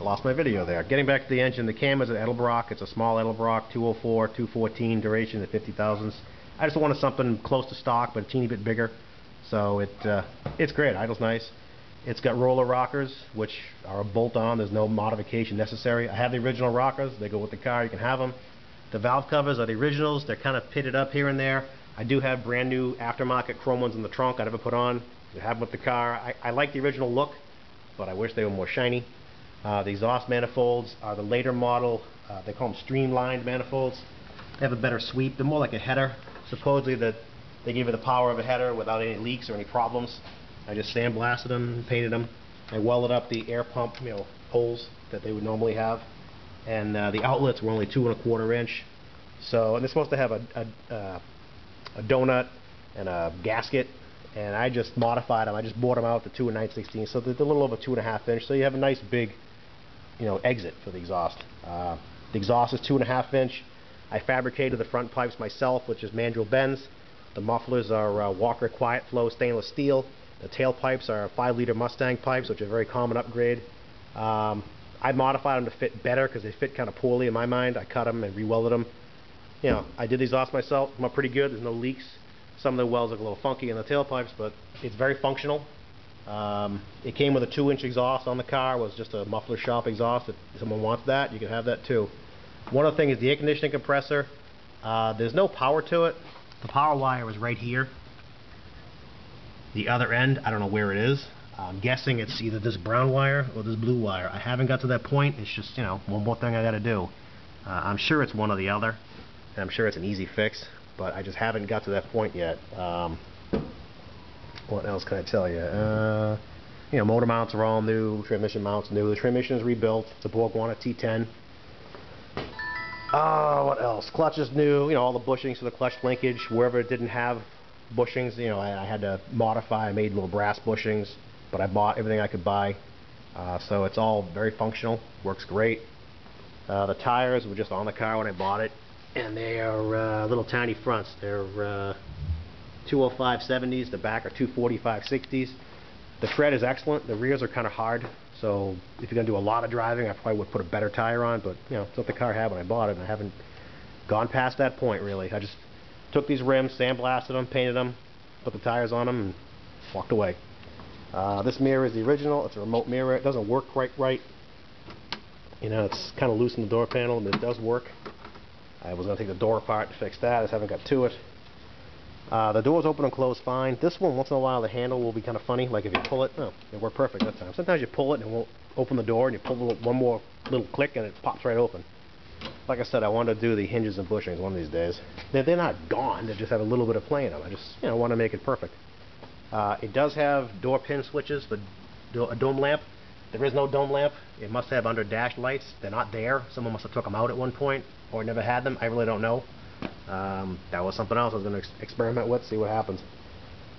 I lost my video there. Getting back to the engine, the cam is an Edelbrock. It's a small Edelbrock, 204, 214 duration at 50,000s. I just wanted something close to stock, but a teeny bit bigger. So it's great. Idle's nice. It's got roller rockers, which are a bolt-on. There's no modification necessary. I have the original rockers. They go with the car. You can have them. The valve covers are the originals. They're kind of pitted up here and there. I do have brand new aftermarket chrome ones in the trunk I never put on. I have them with the car. I like the original look, but I wish they were more shiny. The exhaust manifolds are the later model. They call them streamlined manifolds. They have a better sweep. They're more like a header. Supposedly that they give you the power of a header without any leaks or any problems. I just sandblasted them and painted them. I welded up the air pump, holes that they would normally have, and the outlets were only 2 1/4 inch. So, and they're supposed to have a donut and a gasket, and I just modified them. I just bought them out to 2 9/16, so they're a little over 2 1/2 inch. So you have a nice big, exit for the exhaust. The exhaust is 2 1/2 inch. I fabricated the front pipes myself, which is Mandrel Benz. The mufflers are Walker Quiet Flow stainless steel. The tailpipes are 5-liter Mustang pipes, which are a very common upgrade. I modified them to fit better because they fit kind of poorly in my mind. I cut them and re-welded them. I did the exhaust myself. Come up pretty good. There's no leaks. Some of the welds look a little funky in the tailpipes, but it's very functional. It came with a 2-inch exhaust on the car. It was just a muffler shop exhaust. If someone wants that, you can have that too. One other thing is the air conditioning compressor. There's no power to it. The power wire is right here. The other end, I don't know where it is. I'm guessing it's either this brown wire or this blue wire. I haven't got to that point. It's just, one more thing I got to do. I'm sure it's one or the other, and I'm sure it's an easy fix, but I just haven't got to that point yet. What else can I tell you? Motor mounts are all new. Transmission mounts new. The transmission is rebuilt. It's a BorgWarner T10. What else? Clutch is new. All the bushings for the clutch linkage. Wherever it didn't have bushings, I had to modify. I made little brass bushings, but I bought everything I could buy. So it's all very functional. Works great. The tires were just on the car when I bought it, and they are little tiny fronts. They're 205 70s. The back are 245 60s. The tread is excellent. The rears are kind of hard. So if you're going to do a lot of driving, I probably would put a better tire on, but it's what the car had when I bought it, and I haven't gone past that point really. I just took these rims, sandblasted them, painted them, put the tires on them, and walked away. This mirror is the original. It's a remote mirror. It doesn't work quite right. It's kind of loose in the door panel, but it does work. I was going to take the door apart to fix that. I just haven't got to it. The doors open and close fine. This one, once in a while, the handle will be kind of funny. Like if you pull it, no, it worked perfect that time. Sometimes you pull it and it won't open the door, and you pull one more little click and it pops right open. Like I said, I want to do the hinges and bushings one of these days. They're not gone. They just have a little bit of play in them. I just want to make it perfect. It does have door pin switches for a dome lamp. There is no dome lamp. It must have under dash lights. They're not there. Someone must have took them out at one point or never had them. I really don't know. That was something else I was going to experiment with, see what happens.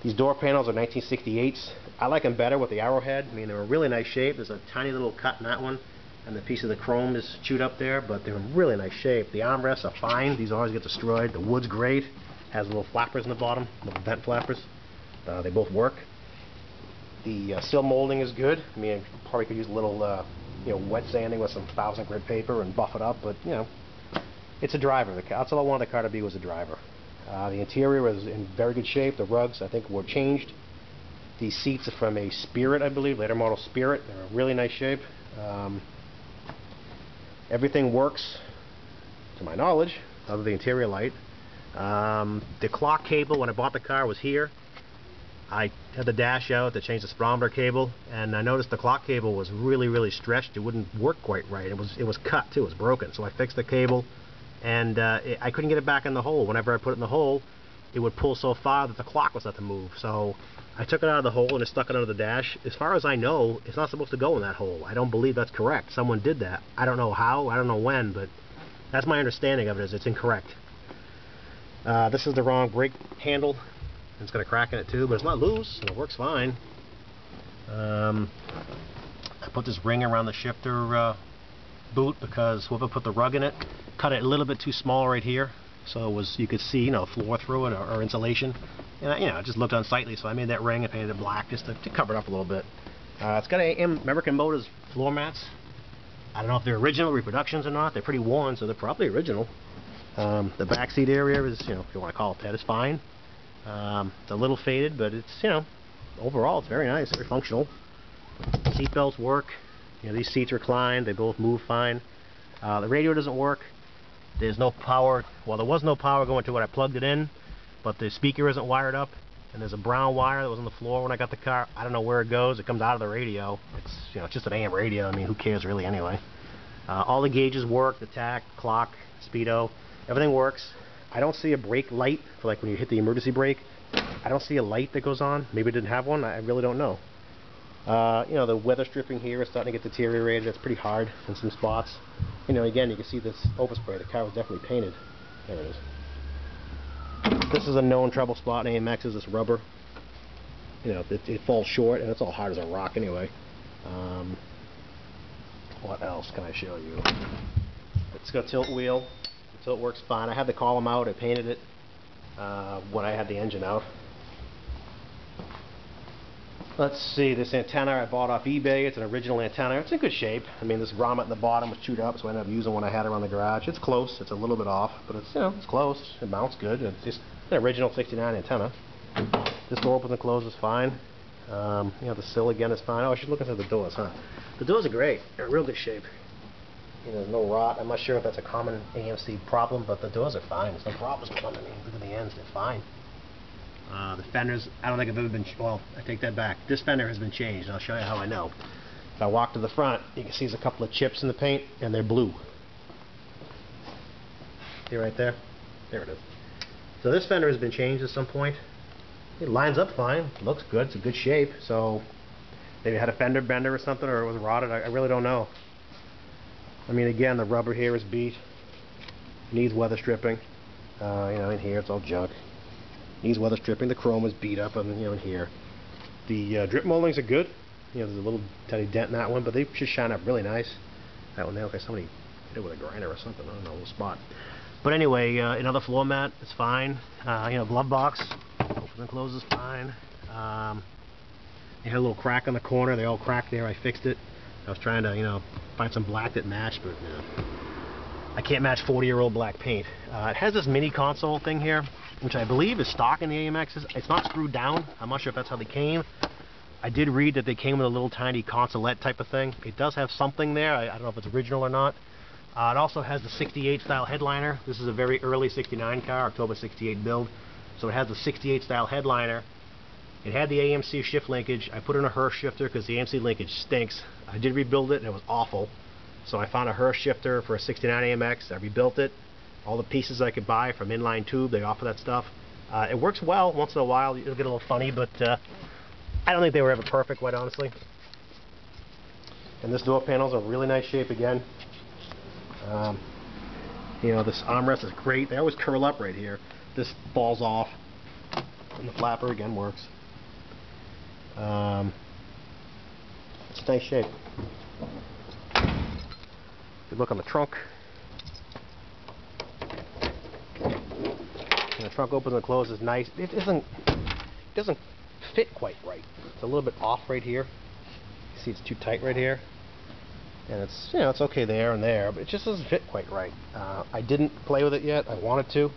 These door panels are 1968s. I like them better with the arrowhead. I mean, they're in really nice shape. There's a tiny little cut in that one, and the piece of the chrome is chewed up there, but they're in really nice shape. The armrests are fine. These always get destroyed. The wood's great. Has little flappers in the bottom, little vent flappers. They both work. The sill molding is good. I mean, I probably could use a little, wet sanding with some 1000 grit paper and buff it up, but it's a driver. That's all I wanted the car to be, was a driver. The interior is in very good shape. The rugs, I think, were changed. These seats are from a Spirit, I believe, later model Spirit. They're in really nice shape. Everything works, to my knowledge, other than the interior light. The clock cable, when I bought the car, was here. I had the dash out to change the speedometer cable, and I noticed the clock cable was really, really stretched. It wouldn't work quite right. It was cut too. It was broken. So I fixed the cable, and I couldn't get it back in the hole. Whenever I put it in the hole, it would pull so far that the clock was set to move. So I took it out of the hole and just stuck it under the dash. As far as I know, it's not supposed to go in that hole. I don't believe that's correct. Someone did that. I don't know how. I don't know when, but that's my understanding of it. Is it's incorrect. This is the wrong brake handle. It's got a crack in it too, but it's not loose and it works fine. I put this ring around the shifter boot because whoever put the rug in it cut it a little bit too small right here, so it was, you could see, floor through it or insulation, and it just looked unsightly. So I made that ring and painted it black just to cover it up a little bit. It's got American Motors floor mats. I don't know if they're original reproductions or not. They're pretty worn, so they're probably original. The back seat area is, you know, if you want to call it that, is fine. It's a little faded, but it's, you know, overall it's very nice, very functional. Seat belts work. You know, these seats recline. They both move fine. The radio doesn't work. There's no power. Well, there was no power going to it. I plugged it in, but the speaker isn't wired up. And there's a brown wire that was on the floor when I got the car. I don't know where it goes. It comes out of the radio. It's, you know, it's just an AM radio. I mean, who cares really anyway? All the gauges work. The tach, clock, speedo, everything works. I don't see a brake light for like when you hit the emergency brake. I don't see a light that goes on. Maybe it didn't have one. I really don't know. You know, the weather stripping here is starting to get deteriorated. It's pretty hard in some spots. You know, again, you can see this overspray. The car was definitely painted. There it is. This is a known trouble spot in AMX's, this rubber. You know, it falls short, and it's all hard as a rock anyway. What else can I show you? It's got a tilt wheel. The tilt works fine. I had the column out. I painted it when I had the engine out. Let's see, this antenna I bought off eBay. It's an original antenna. It's in good shape. I mean, this grommet in the bottom was chewed up, so I ended up using one I had around the garage. It's close. It's a little bit off, but it's, you know, it's close. It mounts good. It's just an original 69 antenna. This door opens and closes fine. You know, the sill again is fine. Oh, I should look inside the doors, huh? The doors are great. They're in real good shape. You know, there's no rot. I'm not sure if that's a common AMC problem, but the doors are fine. There's no problems with them. I mean, look at the ends. They're fine. The fenders, I don't think I've ever been, well, I take that back. This fender has been changed, and I'll show you how I know. If I walk to the front, you can see there's a couple of chips in the paint, and they're blue. See right there? There it is. So this fender has been changed at some point. It lines up fine, looks good, it's in good shape, so maybe it had a fender bender or something, or it was rotted, I really don't know. I mean, again, the rubber here is beat, needs weather stripping. You know, in here it's all junk. Needs weather stripping. The chrome is beat up, and you know, in here. The drip moldings are good. You know, there's a little tiny dent in that one, but they should shine up really nice. That one there, okay, somebody hit it with a grinder or something. I don't know, a little spot. But anyway, another floor mat is fine. You know, glove box opens and closes fine. They had a little crack on the corner. They all cracked there. I fixed it. I was trying to, you know, find some black that matched, but you know, I can't match 40-year-old black paint. It has this mini console thing here, which I believe is stock in the AMXs. It's not screwed down. I'm not sure if that's how they came. I did read that they came with a little tiny consolette type of thing. It does have something there. I don't know if it's original or not. It also has the 68 style headliner. This is a very early 69 car, October 68 build. So it has the 68 style headliner. It had the AMC shift linkage. I put in a Hurst shifter because the AMC linkage stinks. I did rebuild it and it was awful. So I found a Hurst shifter for a 69 AMX. I rebuilt it. All the pieces I could buy from inline tube, they offer that stuff. It works well. Once in a while it'll get a little funny, but I don't think they were ever perfect, quite honestly. And this door panel's in really nice shape again. You know, this armrest is great. They always curl up right here. This falls off. And the flapper again works. It's in nice shape. Good look on the trunk. And the trunk opens and closes nice. It doesn't fit quite right. It's a little bit off right here. You see it's too tight right here. And it's, you know, it's okay there and there, but it just doesn't fit quite right. I didn't play with it yet. I wanted to,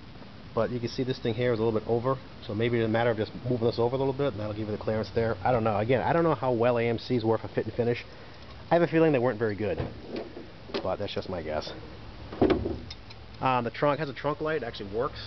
but you can see this thing here is a little bit over, so maybe it's a matter of just moving this over a little bit, and that'll give you the clearance there. I don't know. Again, I don't know how well AMCs were for fit and finish. I have a feeling they weren't very good, but that's just my guess. The trunk has a trunk light. It actually works.